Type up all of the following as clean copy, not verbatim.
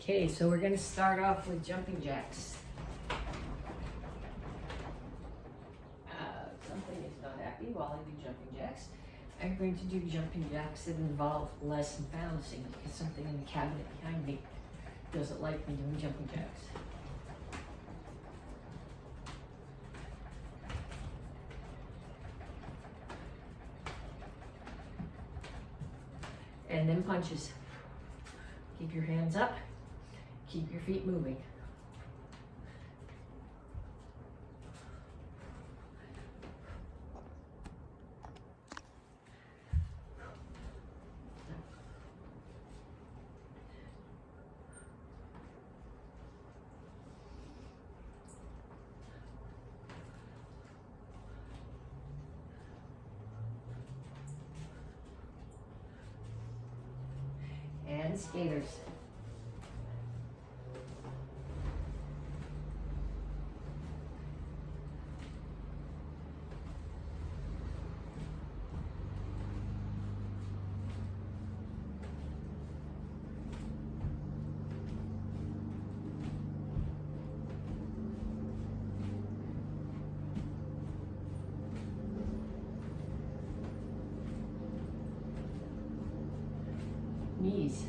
Okay, so we're gonna start off with jumping jacks. Something is not happy while I do jumping jacks. I'm going to do jumping jacks that involve less balancing because something in the cabinet behind me doesn't like me doing jumping jacks. And then punches. Keep your hands up, keep your feet moving. And skaters. Knees.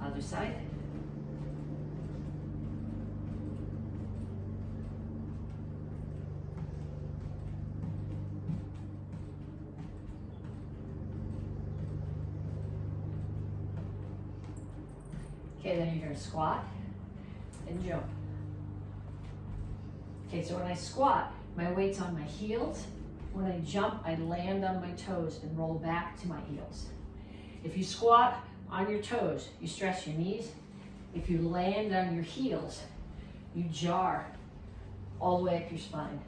Other side. Okay, then you're gonna squat and jump. Okay, so when I squat, my weight's on my heels. When I jump, I land on my toes and roll back to my heels. If you squat on your toes, you stress your knees. If you land on your heels, you jar all the way up your spine.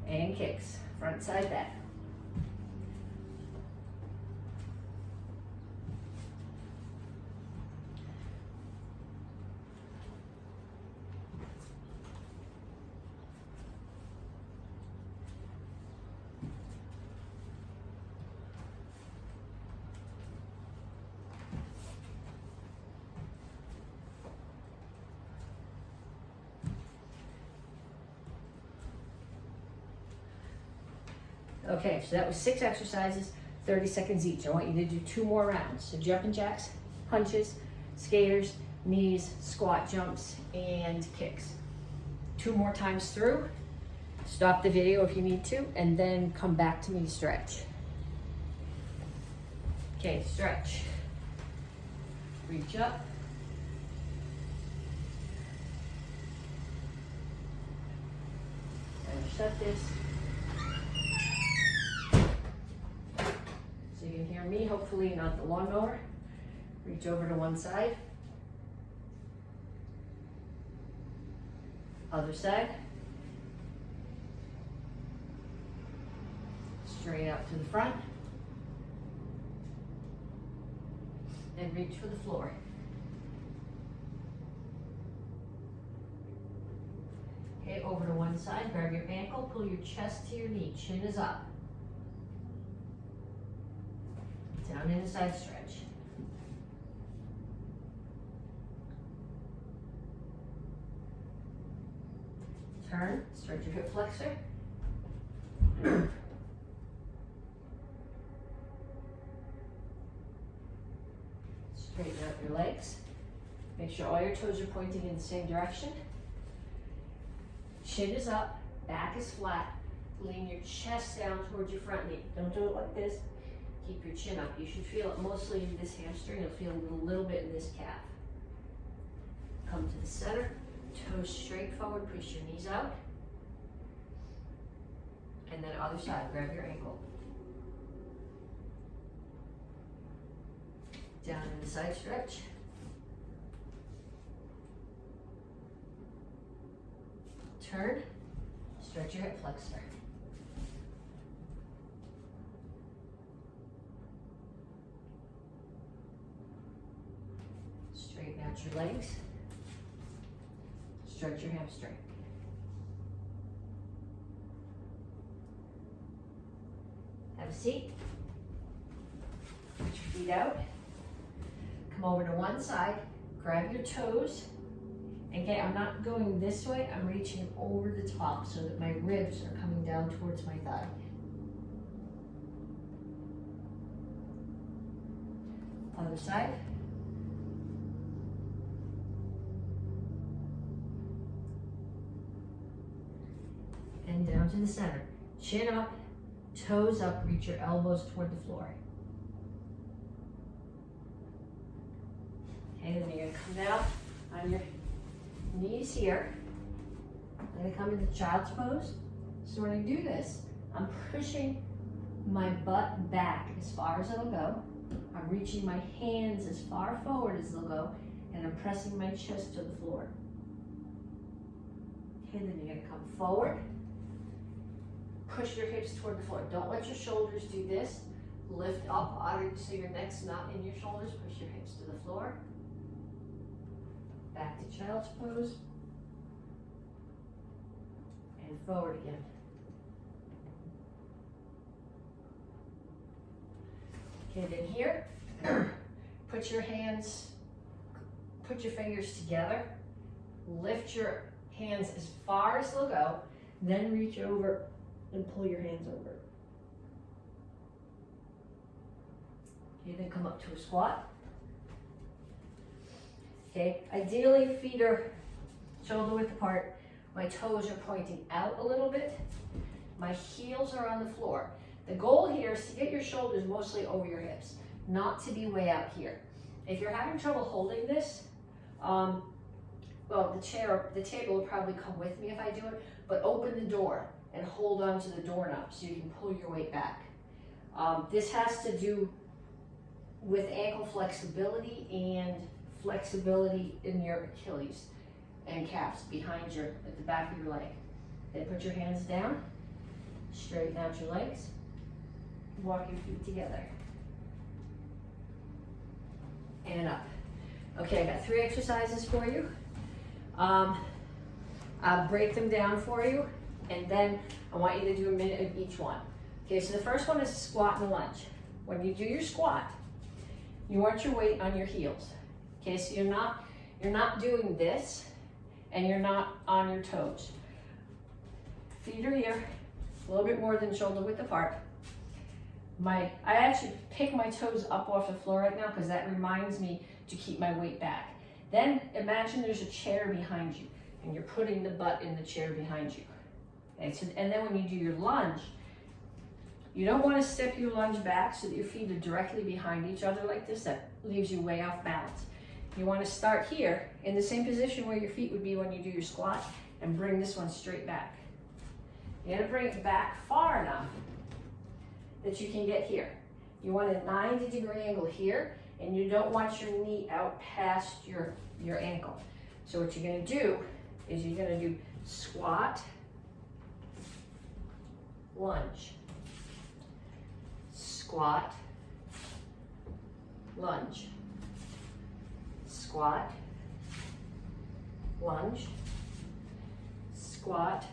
And kicks, front, side, back. Okay, so that was 6 exercises, 30 seconds each. I want you to do 2 more rounds. So jumping jacks, punches, skaters, knees, squat jumps, and kicks. 2 more times through. Stop the video if you need to, and then come back to me to stretch. Okay, stretch. Reach up. And shut this. So you can hear me, hopefully not the lawnmower. Reach over to one side. Other side. Straight out to the front. And reach for the floor. Okay, over to one side, grab your ankle, pull your chest to your knee, chin is up. Down in a side stretch. Turn, stretch your hip flexor. Straighten out your legs. Make sure all your toes are pointing in the same direction. Chin is up, back is flat. Lean your chest down towards your front knee. Don't do it like this. Keep your chin up. You should feel it mostly in this hamstring. You'll feel it a little bit in this calf. Come to the center, toes straight forward, push your knees out. And then other side, grab your ankle. Down in the side stretch. Turn, stretch your hip flexor. Stretch your legs. Stretch your hamstring. Have a seat. Put your feet out. Come over to one side. Grab your toes. Again, I'm not going this way. I'm reaching over the top so that my ribs are coming down towards my thigh. Other side. And down to the center. Chin up, toes up, reach your elbows toward the floor. Okay, then you're gonna come down on your knees here. I'm gonna come into child's pose. So when I do this, I'm pushing my butt back as far as it'll go. I'm reaching my hands as far forward as they'll go, and I'm pressing my chest to the floor. Okay, then you're gonna come forward. Push your hips toward the floor. Don't let your shoulders do this. Lift up so your neck's not in your shoulders. Push your hips to the floor. Back to child's pose. And forward again. Okay, then here, put your fingers together. Lift your hands as far as they'll go. Then reach over and pull your hands over. Okay, then come up to a squat. Okay, ideally feet are shoulder width apart. My toes are pointing out a little bit. My heels are on the floor. The goal here is to get your shoulders mostly over your hips, not to be way out here. If you're having trouble holding this, well, the table will probably come with me if I do it, but open the door and hold on to the doorknob so you can pull your weight back. This has to do with ankle flexibility and flexibility in your Achilles and calves at the back of your leg. Then put your hands down, straighten out your legs, walk your feet together, and up. Okay, I got 3 exercises for you. I'll break them down for you, and then I want you to do a minute of each one. Okay, so the first one is squat and lunge. When you do your squat, you want your weight on your heels. Okay, so you're not doing this, and you're not on your toes. Feet are here, a little bit more than shoulder width apart. I actually pick my toes up off the floor right now because that reminds me to keep my weight back. Then imagine there's a chair behind you, and you're putting the butt in the chair behind you. Okay, so, and then when you do your lunge, you don't want to step your lunge back so that your feet are directly behind each other like this. That leaves you way off balance. You want to start here in the same position where your feet would be when you do your squat and bring this one straight back. You got to bring it back far enough that you can get here. You want a 90-degree angle here, and you don't want your knee out past your ankle. So what you're going to do is you're going to do squat, lunge, squat, lunge, squat, lunge, squat,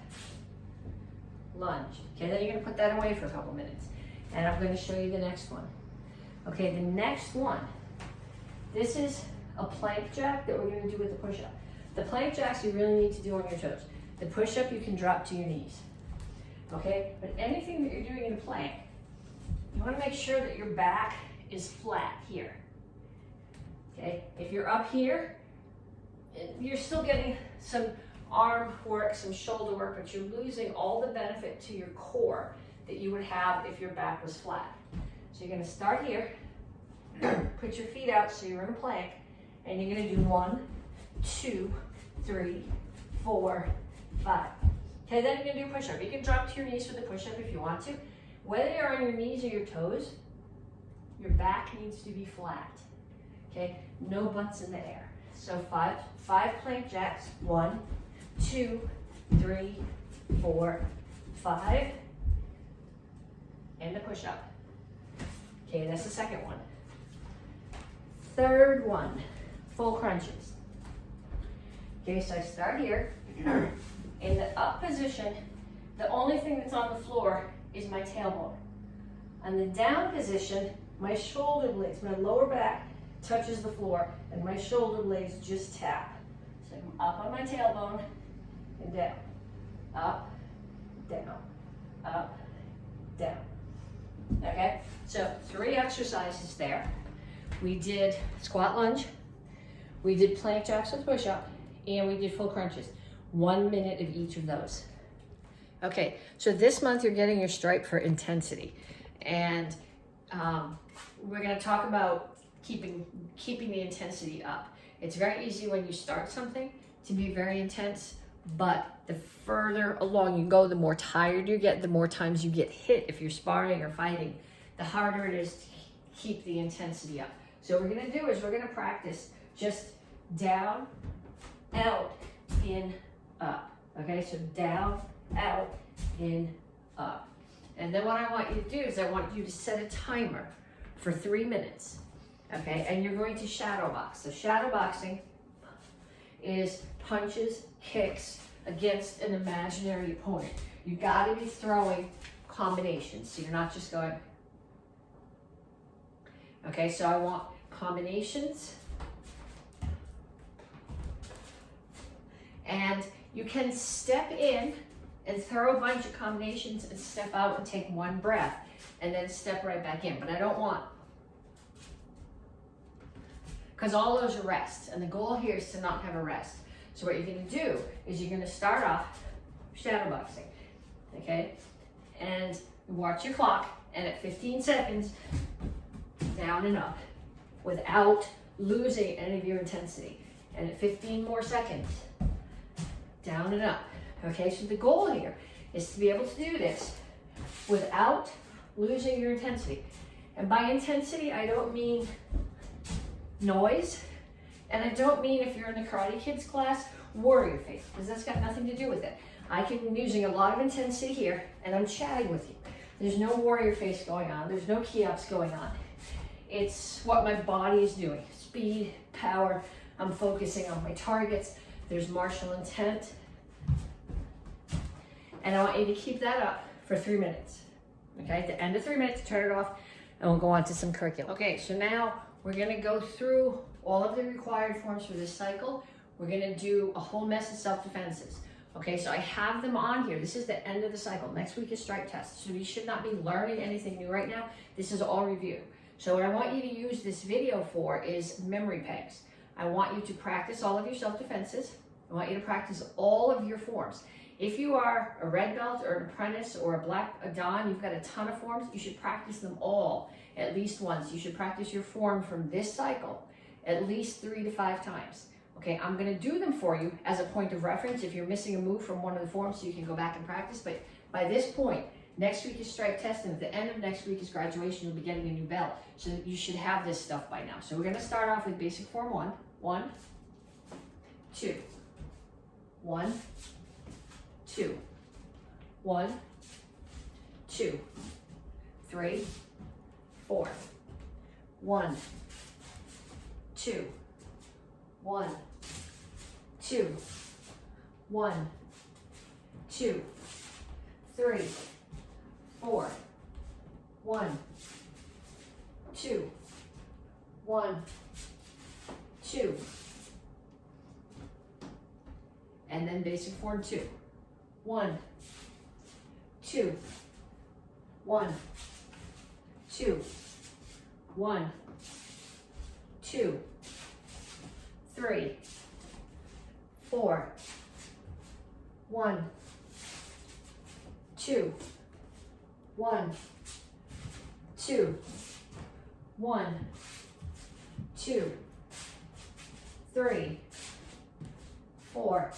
lunge. Okay, then you're going to put that away for a couple minutes. And I'm going to show you the next one. Okay, the next one. This is a plank jack that we're going to do with the push-up. The plank jacks you really need to do on your toes. The push-up you can drop to your knees. Okay, but anything that you're doing in a plank, you want to make sure that your back is flat here. Okay, if you're up here, you're still getting some arm work, some shoulder work, but you're losing all the benefit to your core that you would have if your back was flat. So you're going to start here, put your feet out so you're in a plank, and you're going to do 1, 2, 3, 4, 5. Okay, then you're going to do push-up. You can drop to your knees for the push-up if you want to. Whether you're on your knees or your toes, your back needs to be flat. Okay, no butts in the air. So five plank jacks. 1, 2, 3, 4, 5. And the push-up. Okay, that's the second one. Third one, full crunches. Okay, so I start here. In the up position, the only thing that's on the floor is my tailbone. On the down position, my shoulder blades, my lower back touches the floor, and my shoulder blades just tap. So I'm up on my tailbone and down, up, down, up, down. Okay, so 3 exercises there. We did squat lunge, we did plank jacks with push-up, and we did full crunches. 1 minute of each of those. Okay, so this month you're getting your stripe for intensity. And we're gonna talk about keeping the intensity up. It's very easy when you start something to be very intense, but the further along you go, the more tired you get, the more times you get hit if you're sparring or fighting, the harder it is to keep the intensity up. So what we're gonna do is we're gonna practice just down, out, in, up. Okay, so down, out, in, up. And then what I want you to do is I want you to set a timer for 3 minutes. Okay, and you're going to shadow box. So shadow boxing is punches, kicks against an imaginary opponent. You gotta be throwing combinations, so you're not just going. Okay, so I want combinations. And you can step in and throw a bunch of combinations and step out and take 1 breath and then step right back in. But I don't want, because all those are rests, and the goal here is to not have a rest. So what you're gonna do is you're gonna start off shadow boxing, okay? And watch your clock, and at 15 seconds, down and up, without losing any of your intensity. And at 15 more seconds, down and up. Okay, so the goal here is to be able to do this without losing your intensity. And by intensity, I don't mean noise, and I don't mean, if you're in the Karate Kids class, warrior face, because that's got nothing to do with it. I can be using a lot of intensity here, and I'm chatting with you. There's no warrior face going on. There's no key-ups going on. It's what my body is doing. Speed, power, I'm focusing on my targets. There's martial intent. And I want you to keep that up for 3 minutes. Okay, at the end of 3 minutes, turn it off, and we'll go on to some curriculum. Okay, so now we're gonna go through all of the required forms for this cycle. We're gonna do a whole mess of self-defenses. Okay, so I have them on here. This is the end of the cycle. Next week is strike test. So you should not be learning anything new right now. This is all review. So what I want you to use this video for is memory pegs. I want you to practice all of your self-defenses. I want you to practice all of your forms. If you are a red belt or an apprentice or a dan, you've got a ton of forms, you should practice them all at least once. You should practice your form from this cycle at least 3 to 5 times. Okay, I'm gonna do them for you as a point of reference if you're missing a move from one of the forms, so you can go back and practice. But by this point, next week is strike test, and at the end of next week is graduation. You'll be getting a new belt. So you should have this stuff by now. So we're gonna start off with basic form 1. 1, 2, 1, 2, 1, 2, 3, 4, 1, 2, 1, 2, 1, 2, 3, 4, 1, 2, 1, 2, and then basic form 2. 1, 2, 1, 2, 1, 2, 3, 4, 1, 2, 1, 2, 1, 2, 3, 4,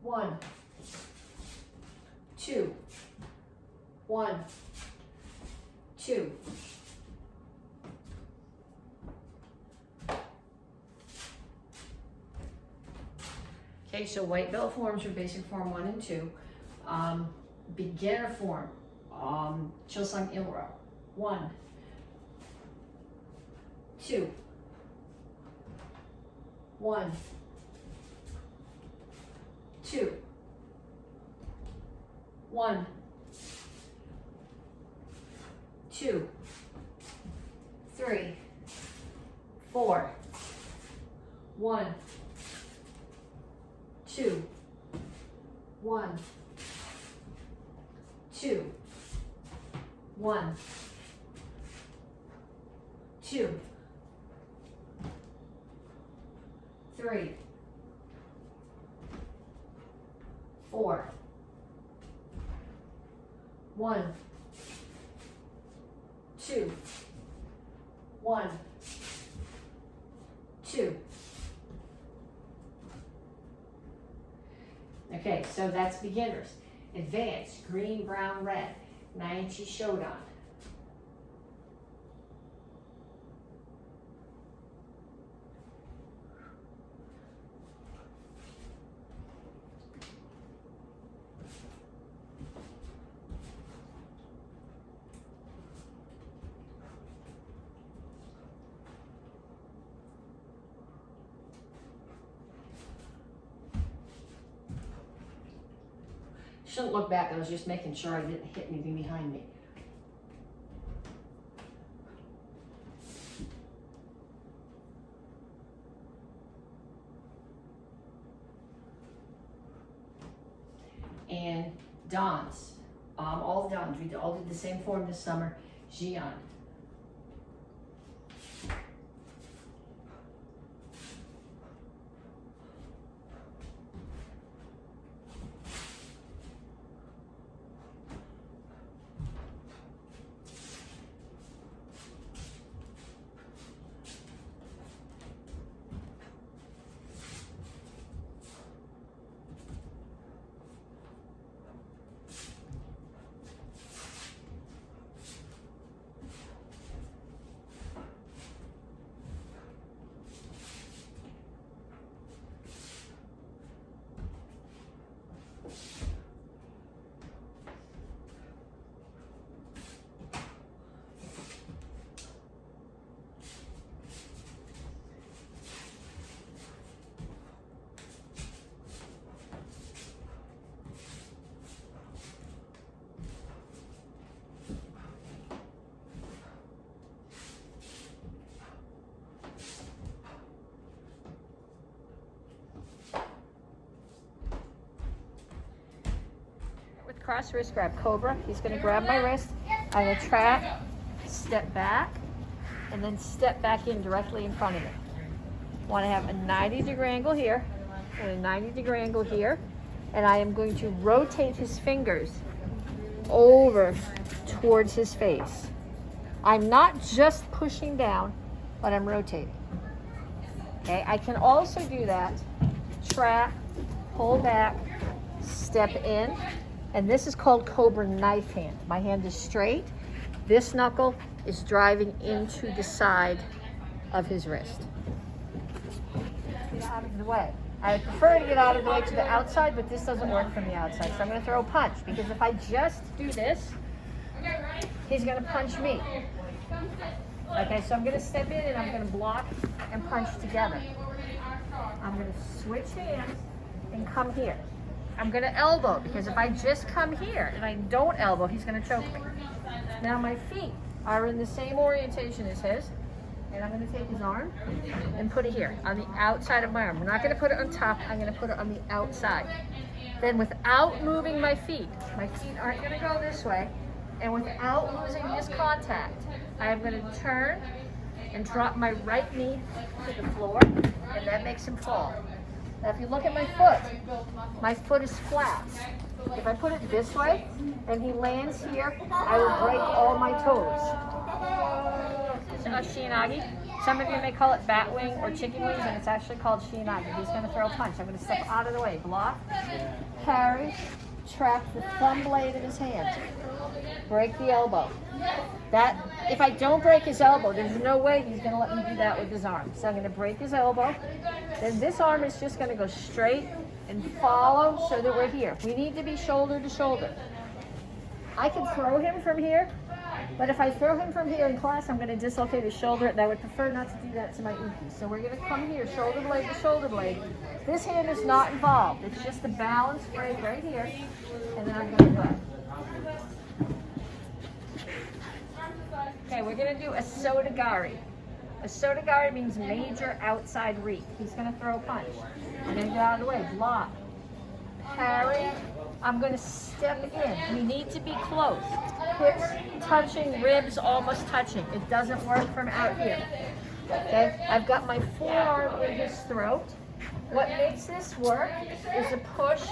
1, 2, 1, 2. Okay, so white belt forms are basic form 1 and 2. Beginner form, Chilsung Ilro. 1, 2, 1, 2, 1, 2, 3, 4, 1, 2, 1, 2, 1, 2, 3, 4, 1, 2, 1, 2. Okay, so that's beginners. Advanced, green, brown, red, Naichi Shodan. Shouldn't look back, I was just making sure I didn't hit anything behind me. And dons, all the dons, we all did the same form this summer, Jian. Cross wrist grab, Cobra. He's going to grab my wrist. I'm going to trap, step back, and then step back in directly in front of him. Want to have a 90-degree angle here and a 90-degree angle here. And I am going to rotate his fingers over towards his face. I'm not just pushing down, but I'm rotating. Okay, I can also do that. Trap, pull back, step in. And this is called Cobra knife hand. My hand is straight. This knuckle is driving into the side of his wrist. Get out of the way. I prefer to get out of the way to the outside, but this doesn't work from the outside. So I'm going to throw a punch, because if I just do this, he's going to punch me. Okay, so I'm going to step in and I'm going to block and punch together. I'm going to switch hands and come here. I'm going to elbow, because if I just come here and I don't elbow, he's going to choke me. Now my feet are in the same orientation as his, and I'm going to take his arm and put it here on the outside of my arm. We're not going to put it on top, I'm going to put it on the outside. Then without moving my feet aren't going to go this way, and without losing this contact, I am going to turn and drop my right knee to the floor, and that makes him fall. Now if you look at my foot is flat. If I put it this way and he lands here, I will break all my toes. This is Shiinagi. Some of you may call it bat wing or chicken wings, and it's actually called Shiinagi. He's going to throw a punch. I'm going to step out of the way. Block, parry, trap the thumb blade of his hand. Break the elbow. That, if I don't break his elbow, there's no way he's going to let me do that with his arm. So I'm going to break his elbow. Then this arm is just going to go straight and follow so that we're here. We need to be shoulder to shoulder. I can throw him from here, But if I throw him from here in class, I'm going to dislocate his shoulder, and I would prefer not to do that to my Uki. So we're going to come here, shoulder blade to shoulder blade. This hand is not involved. It's just a balance break right here, and then I'm going to grab. Okay, we're going to do a Sodagari. A Sodagari means major outside reach. He's going to throw a punch. I'm going to get out of the way, block, parry. I'm going to step in. We need to be close. Hips touching, ribs almost touching. It doesn't work from out here. Okay, I've got my forearm in his throat. What makes this work is a push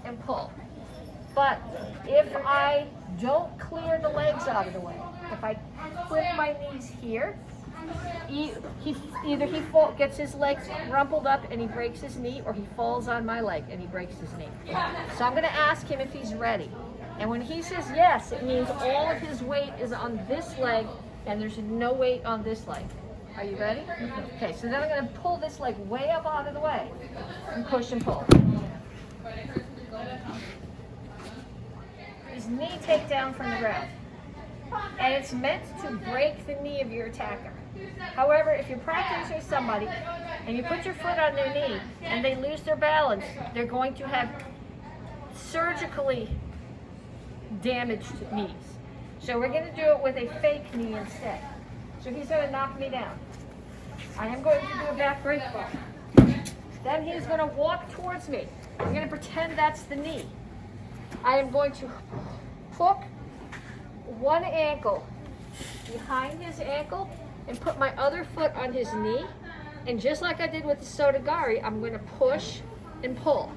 and pull. But if I don't clear the legs out of the way, if I clip my knees here, either he gets his legs rumpled up and he breaks his knee, or he falls on my leg and he breaks his knee. So I'm going to ask him if he's ready. And when he says yes, it means all of his weight is on this leg and there's no weight on this leg. Are you ready? Okay, so then I'm going to pull this leg way up out of the way and push and pull. His knee takedown from the ground. And it's meant to break the knee of your attacker. However, if you're practicing with somebody and you put your foot on their knee and they lose their balance, they're going to have surgically damaged knees. So we're going to do it with a fake knee instead. So he's going to knock me down. I am going to do a back break ball. Then he's going to walk towards me. I'm going to pretend that's the knee. I am going to hook one ankle behind his ankle and put my other foot on his knee. And just like I did with the Sodagari, I'm going to push and pull.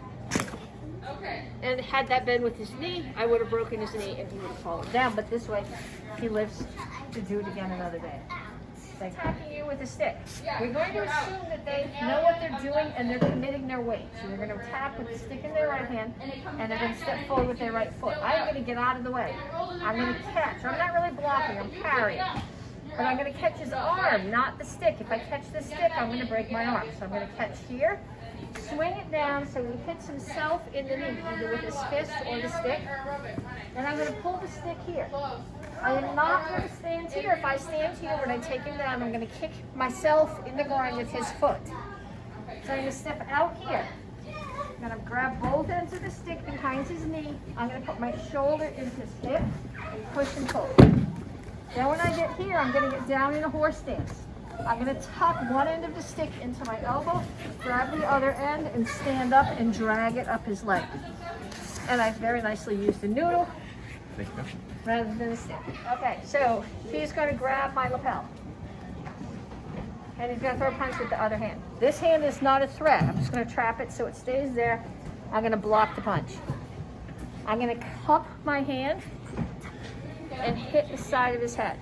Okay. And had that been with his knee, I would have broken his knee and he would have fallen down. But this way, he lives to do it again another day. Like attacking you with a stick. We're going to assume that they know what they're doing and they're committing their weight. So they're going to attack with the stick in their right hand and they're going to step forward with their right foot. I'm going to get out of the way. I'm going to catch. I'm not really blocking, I'm parrying. But I'm going to catch his arm, not the stick. If I catch the stick, I'm going to break my arm. So I'm going to catch here, swing it down so he hits himself in the knee, either with his fist or the stick. And I'm going to pull the stick here. I am not going to stand here. If I stand here when I take him down, I'm going to kick myself in the groin with his foot. So I'm going to step out here. I'm going to grab both ends of the stick behind his knee. I'm going to put my shoulder in his hip and push and pull. Then when I get here, I'm going to get down in a horse stance. I'm going to tuck one end of the stick into my elbow, grab the other end, and stand up and drag it up his leg. And I've very nicely used a noodle rather than a stick. Okay, so he's going to grab my lapel. And he's going to throw a punch with the other hand. This hand is not a threat. I'm just going to trap it so it stays there. I'm going to block the punch. I'm going to cup my hand and hit the side of his head.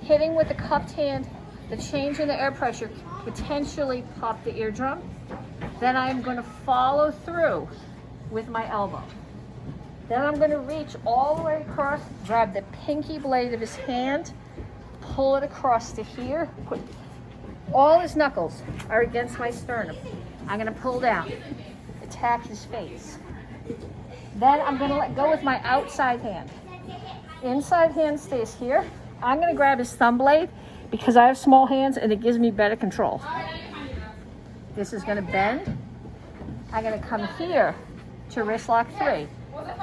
Hitting with the cupped hand, the change in the air pressure potentially pop the eardrum. Then I'm going to follow through with my elbow. Then I'm going to reach all the way across, grab the pinky blade of his hand, pull it across to here. Put all his knuckles are against my sternum. I'm going to pull down, attack his face. Then I'm going to let go with my outside hand. Inside hand stays here. I'm going to grab his thumb blade because I have small hands and it gives me better control. This is going to bend. I'm going to come here to wrist lock 3.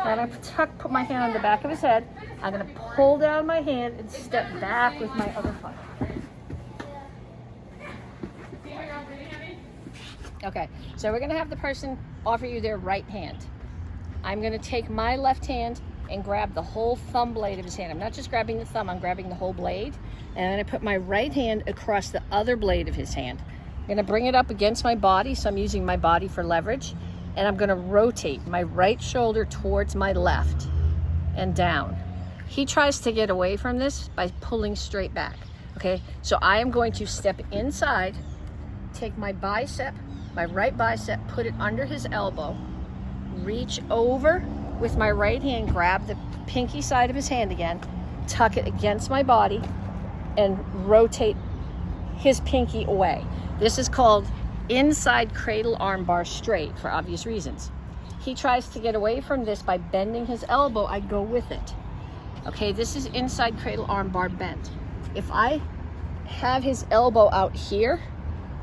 Then I put my hand on the back of his head. I'm going to pull down my hand and step back with my other foot. Okay, so we're going to have the person offer you their right hand. I'm going to take my left hand and grab the whole thumb blade of his hand. I'm not just grabbing the thumb, I'm grabbing the whole blade. And I'm going to put my right hand across the other blade of his hand. I'm going to bring it up against my body, so I'm using my body for leverage. And I'm going to rotate my right shoulder towards my left and down. He tries to get away from this by pulling straight back. Okay, so I am going to step inside, take my bicep, my right bicep, put it under his elbow, reach over with my right hand, grab the pinky side of his hand again, tuck it against my body, and rotate his pinky away. This is called inside cradle arm bar straight for obvious reasons. He tries to get away from this by bending his elbow. I go with it. Okay, this is inside cradle arm bar bent. If I have his elbow out here,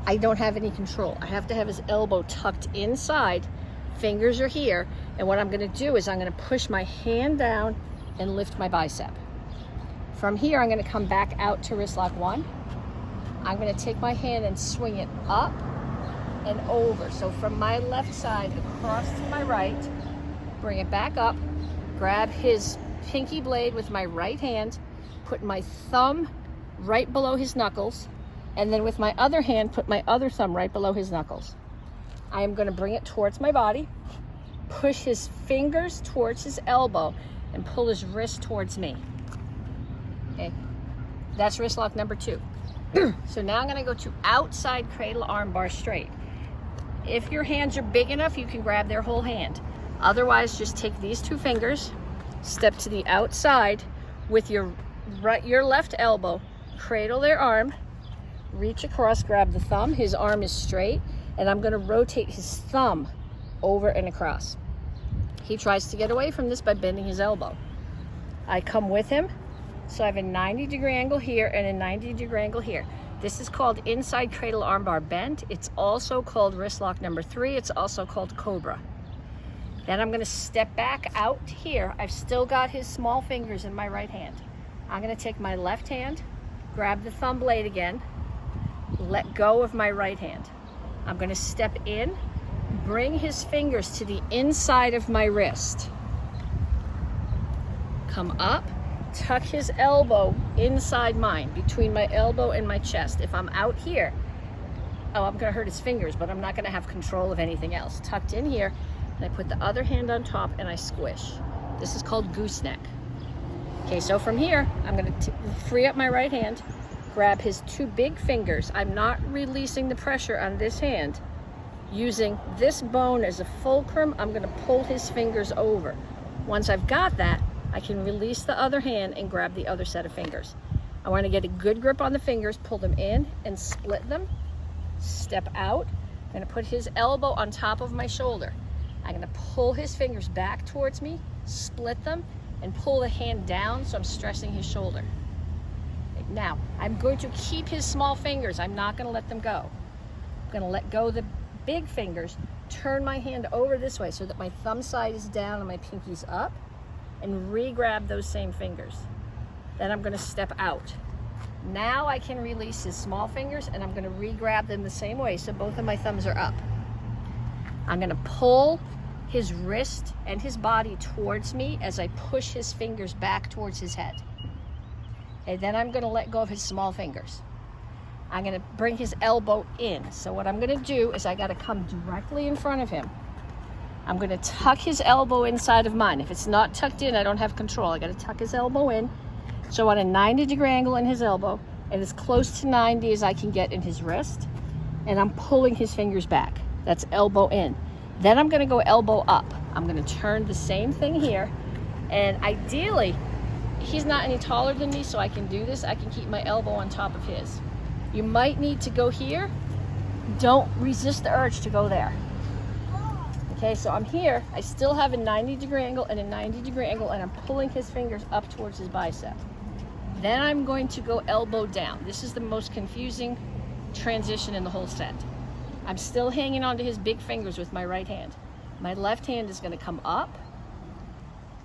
I don't have any control. I have to have his elbow tucked inside, fingers are here, and what I'm gonna do is I'm gonna push my hand down and lift my bicep. From here, I'm gonna come back out to wrist lock 1. I'm gonna take my hand and swing it up and over. So from my left side across to my right, bring it back up, grab his pinky blade with my right hand, put my thumb right below his knuckles, and then with my other hand, put my other thumb right below his knuckles. I am gonna bring it towards my body, push his fingers towards his elbow, and pull his wrist towards me. Okay, that's wrist lock number 2. So now I'm gonna go to outside cradle arm bar straight. If your hands are big enough, you can grab their whole hand. Otherwise, just take these 2 fingers, step to the outside with your left elbow, cradle their arm, reach across, grab the thumb, his arm is straight, and I'm gonna rotate his thumb over and across. He tries to get away from this by bending his elbow. I come with him, so I have a 90-degree angle here and a 90-degree angle here. This is called inside cradle arm bar bent. It's also called wrist lock number 3. It's also called Cobra. Then I'm gonna step back out here. I've still got his small fingers in my right hand. I'm gonna take my left hand, grab the thumb blade again, let go of my right hand. I'm gonna step in, bring his fingers to the inside of my wrist. Come up, tuck his elbow inside mine, between my elbow and my chest. If I'm out here, I'm gonna hurt his fingers, but I'm not gonna have control of anything else. Tucked in here, and I put the other hand on top and I squish. This is called gooseneck. Okay, so from here, I'm gonna free up my right hand, grab his 2 big fingers. I'm not releasing the pressure on this hand. Using this bone as a fulcrum, I'm gonna pull his fingers over. Once I've got that, I can release the other hand and grab the other set of fingers. I wanna get a good grip on the fingers, pull them in and split them, step out. I'm gonna put his elbow on top of my shoulder. I'm gonna pull his fingers back towards me, split them, and pull the hand down so I'm stressing his shoulder. Now, I'm going to keep his small fingers. I'm not gonna let them go. I'm gonna let go of the big fingers, turn my hand over this way so that my thumb side is down and my pinky's up, and re-grab those same fingers. Then I'm gonna step out. Now I can release his small fingers and I'm gonna re-grab them the same way so both of my thumbs are up. I'm gonna pull his wrist and his body towards me as I push his fingers back towards his head. Okay, then I'm gonna let go of his small fingers. I'm gonna bring his elbow in. So what I'm gonna do is I gotta come directly in front of him. I'm gonna tuck his elbow inside of mine. If it's not tucked in, I don't have control. I gotta tuck his elbow in. So on a 90-degree angle in his elbow, and as close to 90 as I can get in his wrist, and I'm pulling his fingers back. That's elbow in. Then I'm gonna go elbow up. I'm gonna turn the same thing here, and ideally, he's not any taller than me, so I can do this. I can keep my elbow on top of his. You might need to go here. Don't resist the urge to go there. Okay, so I'm here. I still have a 90-degree angle and a 90-degree angle, and I'm pulling his fingers up towards his bicep. Then I'm going to go elbow down. This is the most confusing transition in the whole set. I'm still hanging onto his big fingers with my right hand. My left hand is gonna come up,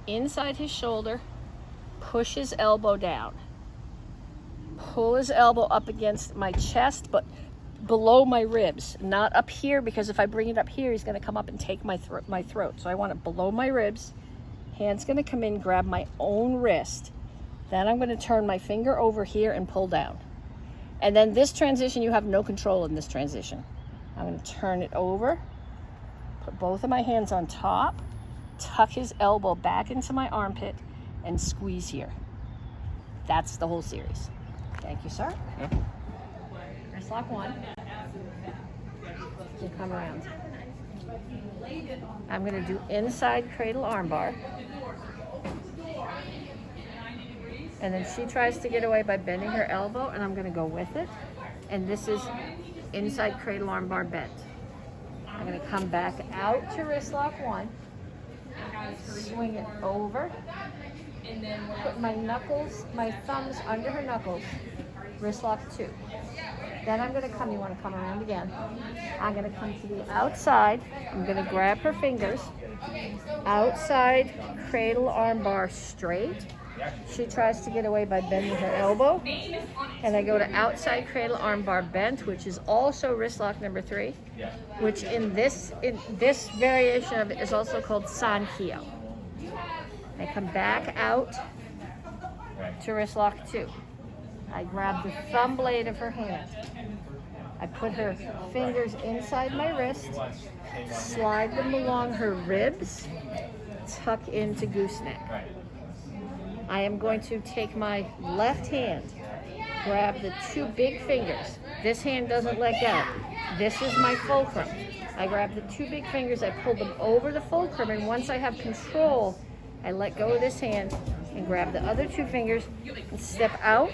inside his shoulder, push his elbow down. Pull his elbow up against my chest, but below my ribs, not up here, because if I bring it up here, he's gonna come up and take my throat. So I want it below my ribs. Hand's gonna come in, grab my own wrist. Then I'm gonna turn my finger over here and pull down. And then this transition, you have no control in this transition. I'm gonna turn it over, put both of my hands on top, tuck his elbow back into my armpit, and squeeze here. That's the whole series. Thank you, sir. Wrist lock 1. You come around. I'm gonna do inside cradle arm bar. And then she tries to get away by bending her elbow, and I'm gonna go with it. And this is inside cradle arm bar bent. I'm gonna come back out to wrist lock 1, swing it over, Put my knuckles, my thumbs under her knuckles. Wrist lock 2. Then I'm going to come, you want to come around again. I'm going to come to the outside. I'm going to grab her fingers. Outside cradle arm bar straight. She tries to get away by bending her elbow. And I go to outside cradle arm bar bent, which is also wrist lock number 3, which in this variation of it is also called Sankyo. I come back out to wrist lock 2. I grab the thumb blade of her hand. I put her fingers inside my wrist, slide them along her ribs, tuck into gooseneck. I am going to take my left hand, grab the 2 big fingers. This hand doesn't let go. This is my fulcrum. I grab the 2 big fingers, I pull them over the fulcrum, and once I have control, I let go of this hand and grab the other 2 fingers and step out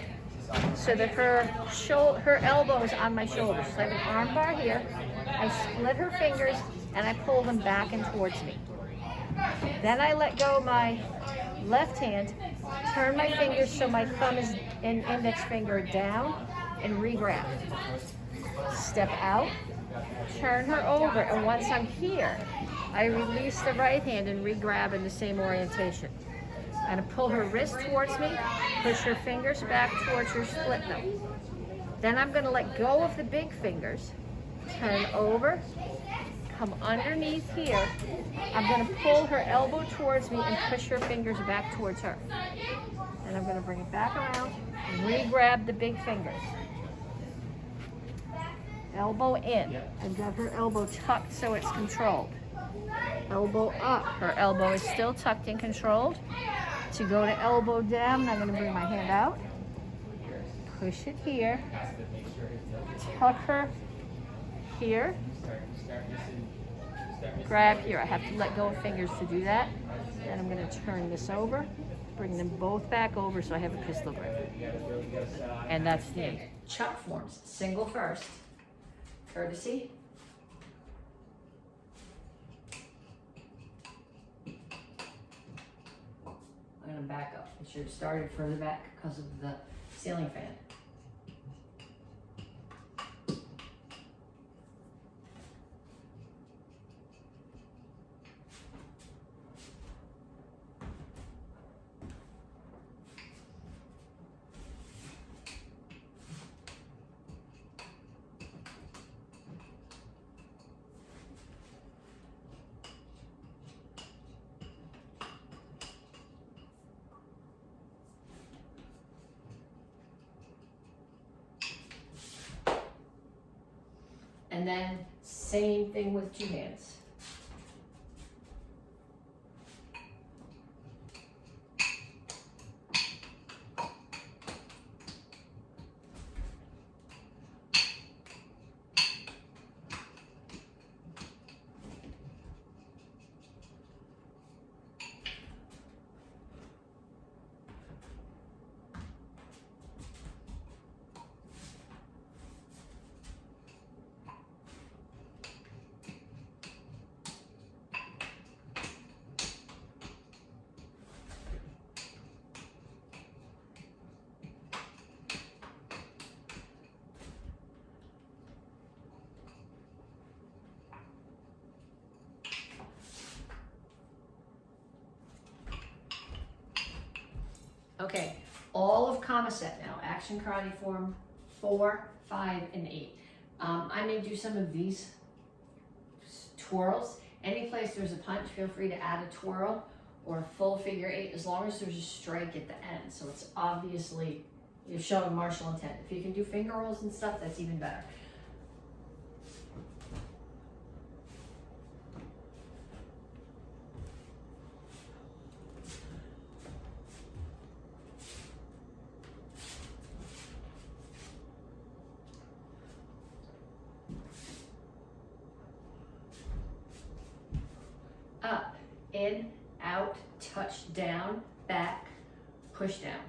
so that her elbow is on my shoulders. So I have an arm bar here. I split her fingers and I pull them back and towards me. Then I let go of my left hand, turn my fingers so my thumb is and index finger down, and re-grab. Step out, turn her over, and once I'm here, I release the right hand and re-grab in the same orientation. I'm going to pull her wrist towards me, push her fingers back towards her split them. Then I'm going to let go of the big fingers, turn over, come underneath here. I'm going to pull her elbow towards me and push her fingers back towards her. And I'm going to bring it back around and re-grab the big fingers. Elbow in. I've got her elbow tucked so it's controlled. Elbow up. Her elbow is still tucked and controlled. To go to elbow down, I'm going to bring my hand out. Push it here. Tuck her here. Grab here. I have to let go of fingers to do that. Then I'm going to turn this over. Bring them both back over so I have a pistol grip. And that's the end. Chuck forms. Single first. Courtesy. I'm going to back up. I should have started further back because of the ceiling fan. And then same thing with 2 hands. Okay, all of Kama set now, action karate form 4, 5, and 8. I may do some of these twirls. Any place there's a punch, feel free to add a twirl or a full figure 8 as long as there's a strike at the end. So it's obviously, you're showing martial intent. If you can do finger rolls and stuff, that's even better. Up, in, out, touch down, back, push down.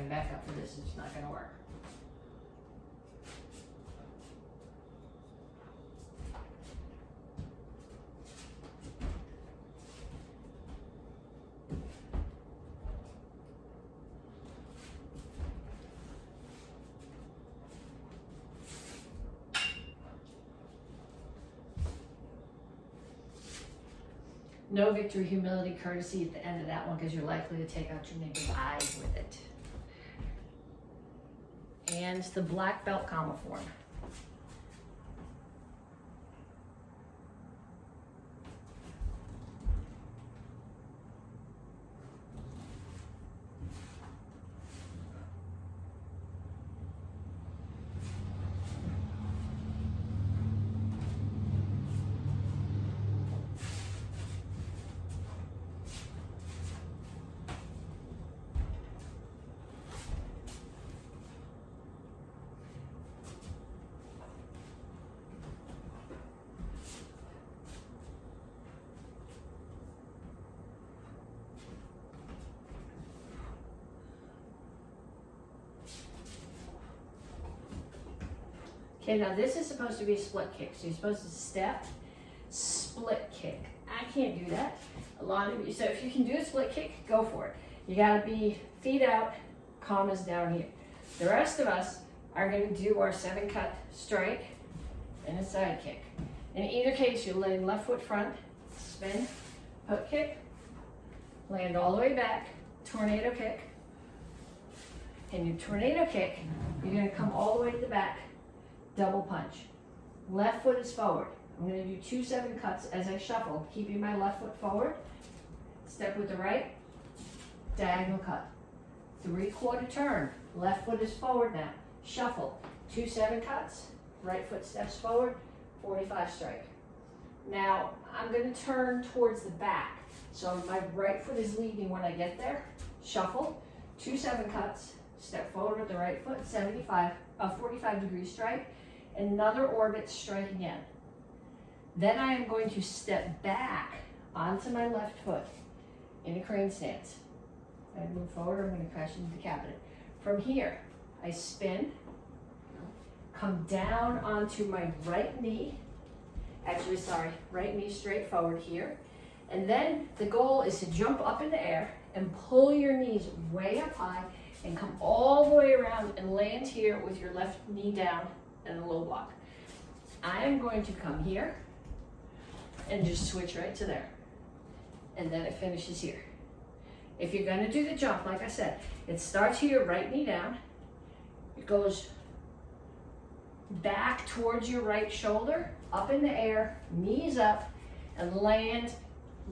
coming back up for this, it's not gonna work. No victory, humility, courtesy at the end of that one because you're likely to take out your neighbor's eyes with it. And the black belt comma form. Okay, now this is supposed to be a split kick. So you're supposed to step, split kick. I can't do that. A lot of you, so if you can do a split kick, go for it. You gotta be feet out, commas down here. The rest of us are gonna do our 7-cut strike and a side kick. In either case, you're laying left foot front, spin, hook kick, land all the way back, tornado kick. And your tornado kick, you're gonna come all the way to the back, double punch. Left foot is forward. I'm going to do 2 7-cuts as I shuffle, keeping my left foot forward. Step with the right, diagonal cut. 3/4 turn. Left foot is forward now. Shuffle. 2 7-cuts. Right foot steps forward. 45 strike. Now I'm going to turn towards the back. So my right foot is leading when I get there. Shuffle. 2 7-cuts. Step forward with the right foot. 45-degree strike. Another orbit strike again. Then I am going to step back onto my left foot in a crane stance. I move forward, I'm going to crash into the cabinet. From here, I spin, come down onto my right knee, right knee straight forward here. And then the goal is to jump up in the air and pull your knees way up high and come all the way around and land here with your left knee down and a low block. I am going to come here and just switch right to there. And then it finishes here. If you're gonna do the jump, like I said, it starts here, right knee down. It goes back towards your right shoulder, up in the air, knees up, and land,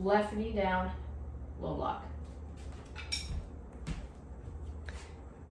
left knee down, low block.